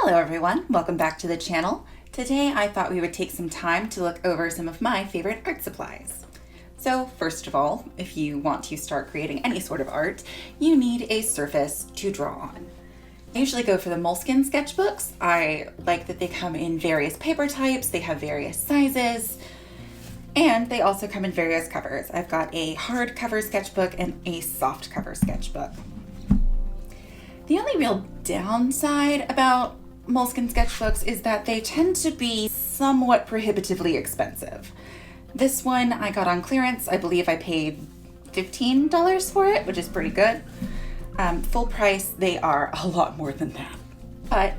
Hello everyone, welcome back to the channel. Today I thought we would take some time to look over some of my favorite art supplies. So first of all, if you want to start creating any sort of art, you need a surface to draw on. I usually go for the Moleskine sketchbooks. I like that they come in various paper types, they have various sizes, and they also come in various covers. I've got a hardcover sketchbook and a soft cover sketchbook. The only real downside about Moleskine sketchbooks is that they tend to be somewhat prohibitively expensive. This one I got on clearance. I believe I paid $15 for it, which is pretty good. Full price, they are a lot more than that, but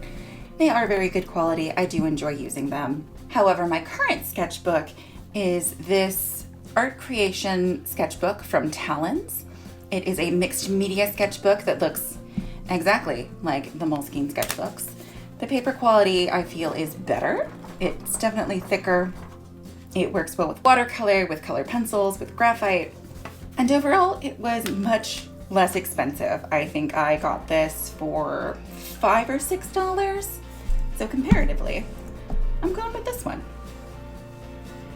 they are very good quality. I do enjoy using them. However, my current sketchbook is this art creation sketchbook from Talons. It is a mixed media sketchbook that looks exactly like the Moleskine sketchbooks. The paper quality I feel is better. It's definitely thicker. It works well with watercolor, with colored pencils, with graphite, and overall it was much less expensive. I think I got this for $5 or $6. So comparatively, I'm going with this one.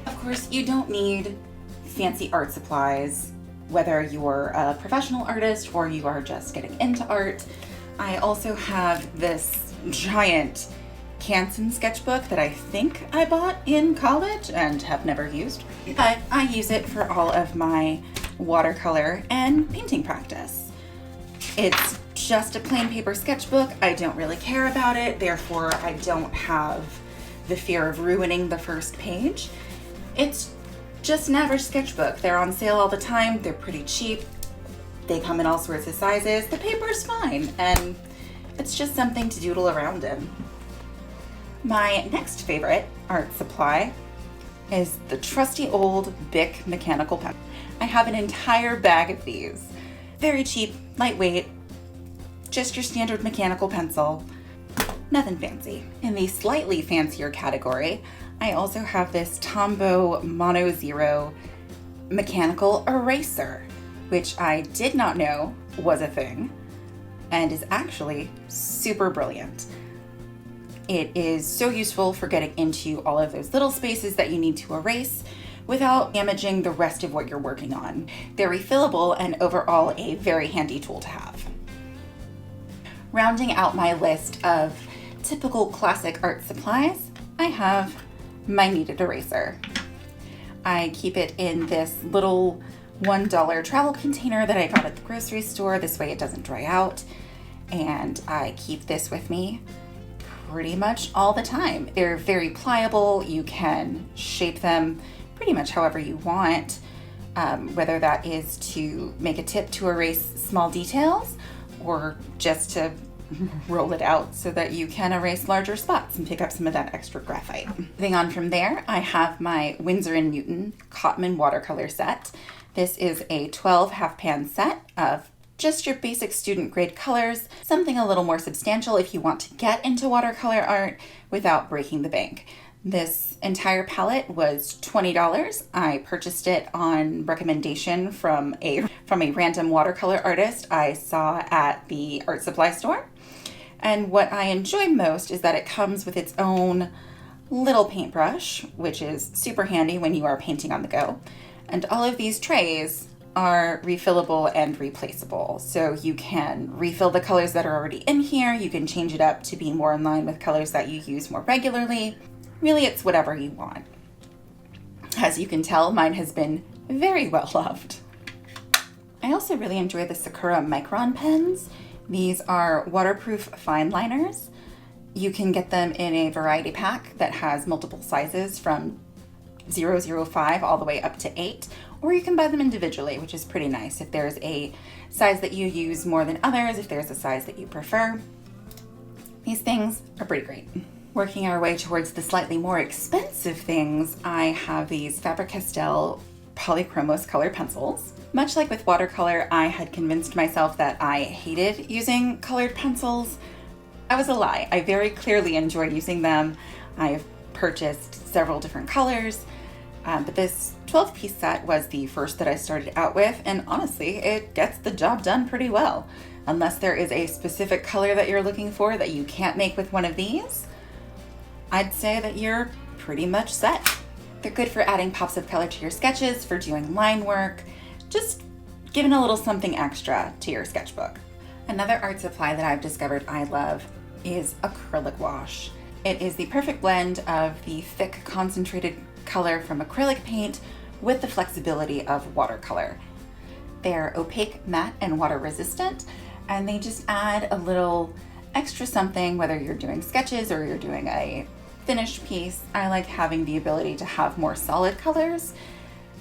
Of course, you don't need fancy art supplies, whether you're a professional artist or you are just getting into art. I also have this giant Canson sketchbook that I think I bought in college and have never used, but I use it for all of my watercolor and painting practice. It's just a plain paper sketchbook. I don't really care about it, therefore I don't have the fear of ruining the first page. It's just an average sketchbook. They're on sale all the time, they're pretty cheap, they come in all sorts of sizes, the paper's fine, and it's just something to doodle around in. My next favorite art supply is the trusty old Bick mechanical pen. I have an entire bag of these. Very cheap, lightweight, just your standard mechanical pencil, nothing fancy. In the slightly fancier category, I also have this Tombow Mono Zero mechanical eraser, which I did not know was a thing and is actually super brilliant. It is so useful for getting into all of those little spaces that you need to erase without damaging the rest of what you're working on. They're refillable and overall a very handy tool to have. Rounding out my list of typical classic art supplies, I have my Kneaded eraser. I keep it in this little $1 travel container that I got at the grocery store. This way it doesn't dry out. And I keep this with me pretty much all the time. They're very pliable. You can shape them pretty much however you want, whether that is to make a tip to erase small details or just to roll it out so that you can erase larger spots and pick up some of that extra graphite. Moving on from there, I have my Winsor & Newton Cotman watercolor set. This is a 12 half-pan set of just your basic student grade colors, something a little more substantial if you want to get into watercolor art without breaking the bank. This entire palette was $20. I purchased it on recommendation from a random watercolor artist I saw at the art supply store. And what I enjoy most is that it comes with its own little paintbrush, which is super handy when you are painting on the go. And all of these trays are refillable and replaceable. So you can refill the colors that are already in here. You can change it up to be more in line with colors that you use more regularly. Really, it's whatever you want. As you can tell, mine has been very well loved. I also really enjoy the Sakura Micron pens. These are waterproof fine liners. You can get them in a variety pack that has multiple sizes from 005 all the way up to 8, or you can buy them individually, which is pretty nice if there's a size that you use more than others, if there's a size that you prefer. These things are pretty great. Working our way towards the slightly more expensive things, I have these Faber-Castell Polychromos colored pencils. Much like with watercolor, I had convinced myself that I hated using colored pencils. That was a lie. I very clearly enjoy using them. I've purchased several different colors, but this 12-piece set was the first that I started out with, and honestly, it gets the job done pretty well. Unless there is a specific color that you're looking for that you can't make with one of these, I'd say that you're pretty much set. They're good for adding pops of color to your sketches, for doing line work, just giving a little something extra to your sketchbook. Another art supply that I've discovered I love is acrylic wash. It is the perfect blend of the thick concentrated color from acrylic paint with the flexibility of watercolor. They're opaque, matte, and water resistant, and they just add a little extra something whether you're doing sketches or you're doing a finished piece. I like having the ability to have more solid colors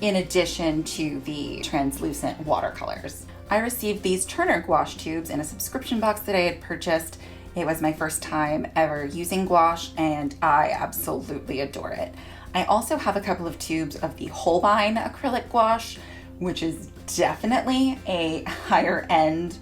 in addition to the translucent watercolors. I received these Turner gouache tubes in a subscription box that I had purchased. It was my first time ever using gouache and I absolutely adore it. I also have a couple of tubes of the Holbein acrylic gouache, which is definitely a higher end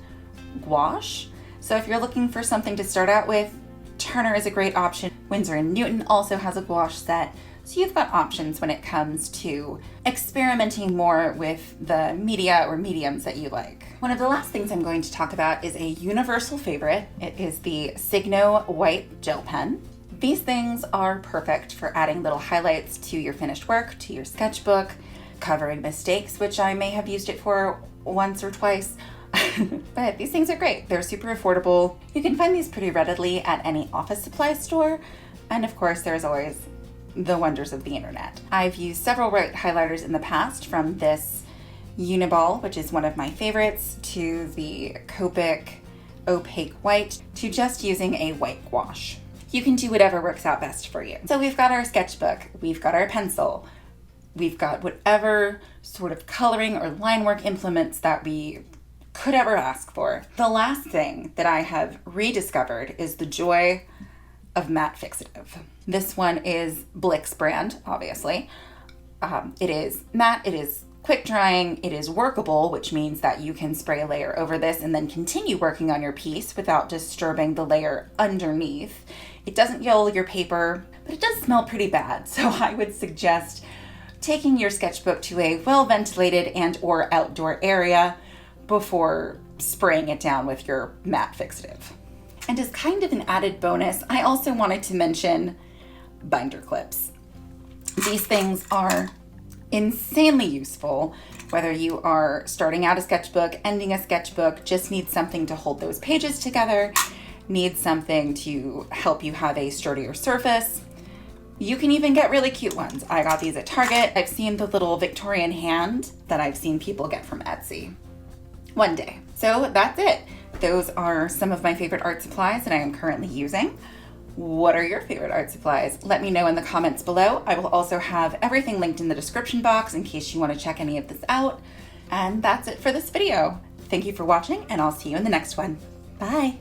gouache. So if you're looking for something to start out with, Turner is a great option. Winsor & Newton also has a gouache set. So you've got options when it comes to experimenting more with the media or mediums that you like. One of the last things I'm going to talk about is a universal favorite. It is the Signo white gel pen. These things are perfect for adding little highlights to your finished work, to your sketchbook, covering mistakes, which I may have used it for once or twice. But these things are great. They're super affordable. You can find these pretty readily at any office supply store. And of course, there's always the wonders of the internet. I've used several white highlighters in the past, from this Uniball, which is one of my favorites, to the Copic opaque white, to just using a white gouache. You can do whatever works out best for you. So we've got our sketchbook, we've got our pencil, we've got whatever sort of coloring or line work implements that we could ever ask for. The last thing that I have rediscovered is the joy of matte fixative. This one is Blick's brand, obviously. It is matte, it is quick drying, it is workable, which means that you can spray a layer over this and then continue working on your piece without disturbing the layer underneath. It doesn't yellow your paper, but it does smell pretty bad. So I would suggest taking your sketchbook to a well-ventilated and or outdoor area before spraying it down with your matte fixative. And as kind of an added bonus, I also wanted to mention binder clips. These things are insanely useful, whether you are starting out a sketchbook, ending a sketchbook, just need something to hold those pages together, need something to help you have a sturdier surface. You can even get really cute ones. I got these at Target. I've seen the little Victorian hand that I've seen people get from Etsy. One day. So that's it. Those are some of my favorite art supplies that I am currently using. What are your favorite art supplies? Let me know in the comments below. I will also have everything linked in the description box in case you want to check any of this out. And that's it for this video. Thank you for watching, and I'll see you in the next one. Bye.